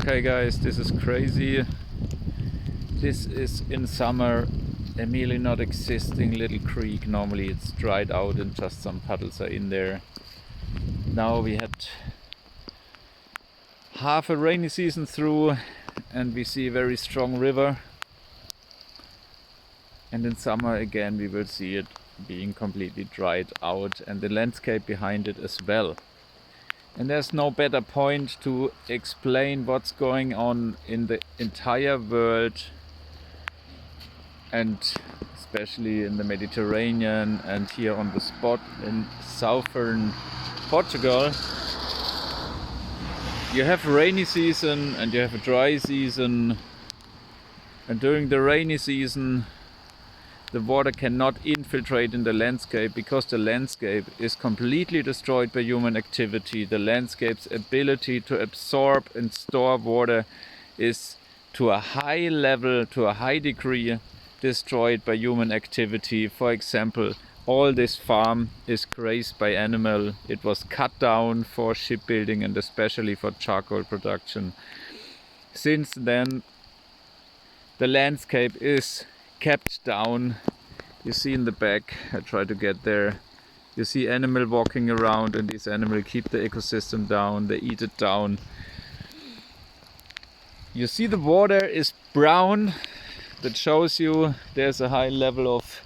Okay guys, this is crazy. This is in summer a merely not existing little creek. Normally it's dried out and just some puddles are in there. Now we had half a rainy season through and we see a very strong river. And in summer again we will see it being completely dried out and the landscape behind it as well. And there's no better point to explain what's going on in the entire world, and especially in the Mediterranean and here on the spot in southern Portugal. You have rainy season and you have a dry season, and during the rainy season the water cannot infiltrate in the landscape because the landscape is completely destroyed by human activity. The landscape's ability to absorb and store water is to a high level, to a high degree, destroyed by human activity. For example, all this farm is grazed by animal. It was cut down for shipbuilding and especially for charcoal production. Since then, the landscape is kept down. You see in the back, I try to get there, you see animal walking around, and these animals keep the ecosystem down, they eat it down. You see the water is brown, that shows you there's a high level of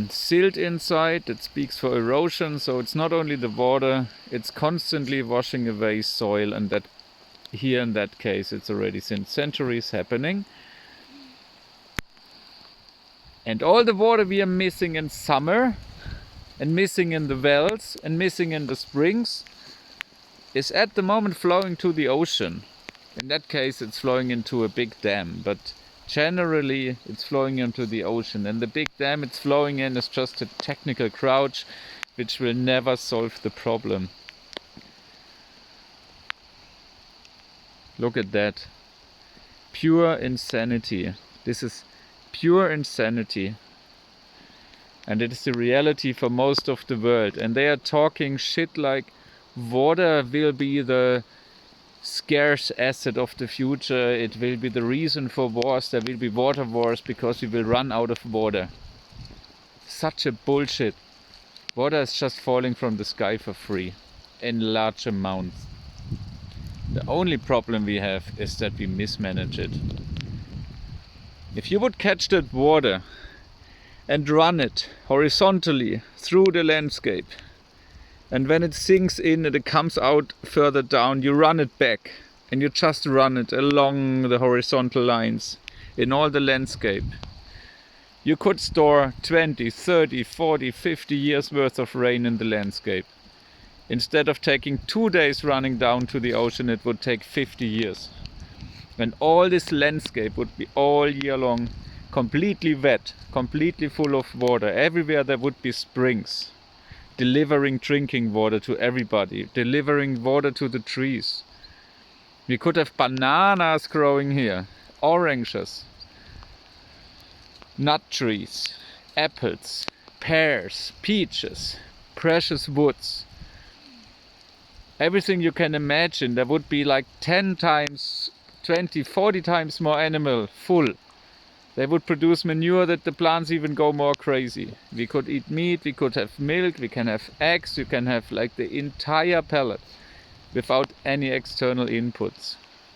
silt inside that speaks for erosion. So it's not only the water, it's constantly washing away soil, and that here in that case it's already since centuries happening. And all the water we are missing in summer and missing in the wells and missing in the springs is at the moment flowing to the ocean. In that case it's flowing into a big dam, but generally it's flowing into the ocean, and the big dam it's flowing in is just a technical crouch which will never solve the problem. Look at that. Pure insanity. This is pure insanity, and it is the reality for most of the world. And they are talking shit like water will be the scarce asset of the future, it will be the reason for wars, there will be water wars because we will run out of water. Such a bullshit. Water is just falling from the sky for free in large amounts. The only problem we have is that we mismanage it. If you would catch that water and run it horizontally through the landscape, and when it sinks in and it comes out further down, you run it back and you just run it along the horizontal lines in all the landscape, you could store 20, 30, 40, 50 years worth of rain in the landscape. Instead of taking 2 days running down to the ocean, it would take 50 years. And all this landscape would be all year long completely wet, completely full of water. Everywhere there would be springs, delivering drinking water to everybody, delivering water to the trees. We could have bananas growing here, oranges, nut trees, apples, pears, peaches, precious woods. Everything you can imagine. There would be like 10 times 20, 40 times more animal full. They would produce manure that the plants even go more crazy. We could eat meat, we could have milk, we can have eggs, you can have like the entire pallet without any external inputs.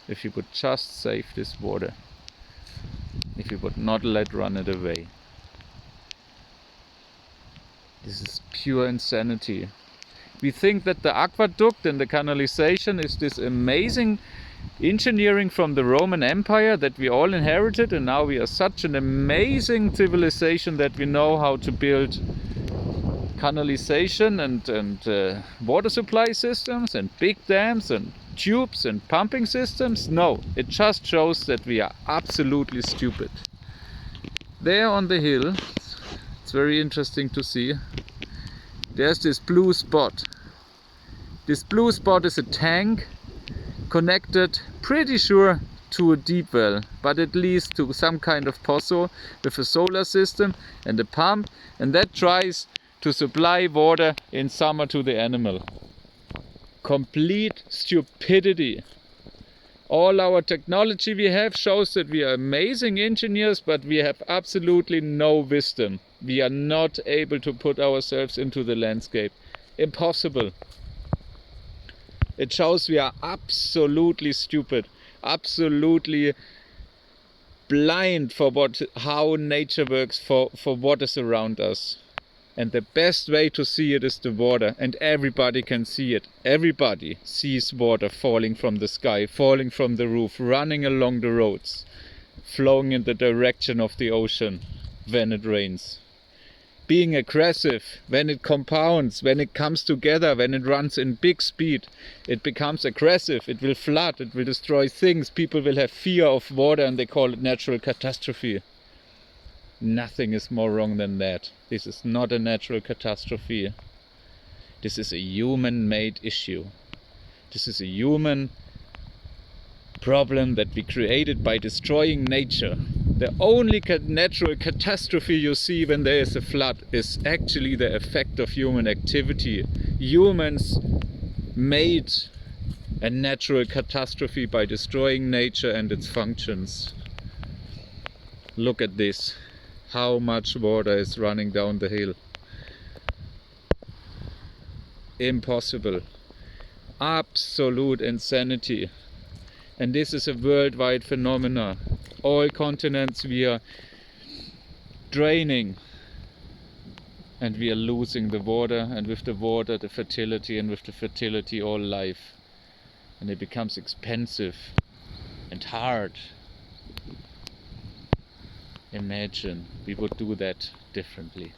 If you would just save this water. If you would not let run it away. This is pure insanity. We think that the aqueduct and the canalization is this amazing engineering from the Roman Empire that we all inherited, and now we are such an amazing civilization that we know how to build canalization and water supply systems and big dams and tubes and pumping systems. No, it just shows that we are absolutely stupid. There on the hill, it's very interesting to see, there's this blue spot. This blue spot is a tank connected, pretty sure, to a deep well, but at least to some kind of pozo with a solar system and a pump, and that tries to supply water in summer to the animal. complete stupidity. All our technology we have shows that we are amazing engineers, but we have absolutely no wisdom. We are not able to put ourselves into the landscape. Impossible. It shows we are absolutely stupid, absolutely blind for how nature works, for what is around us. And the best way to see it is the water, and everybody can see it. Everybody sees water falling from the sky, falling from the roof, running along the roads, flowing in the direction of the ocean when it rains. Being aggressive, when it compounds, when it comes together, when it runs in big speed, it becomes aggressive, it will flood, it will destroy things, people will have fear of water, and they call it natural catastrophe. Nothing is more wrong than that. This is not a natural catastrophe. This is a human-made issue. This is a human problem that we created by destroying nature. The only natural catastrophe you see when there is a flood is actually the effect of human activity. Humans made a natural catastrophe by destroying nature and its functions. Look at this. How much water is running down the hill. Impossible. Absolute insanity. And this is a worldwide phenomenon. All continents we are draining, and we are losing the water, and with the water the fertility, and with the fertility all life. And it becomes expensive and hard. Imagine we would do that differently.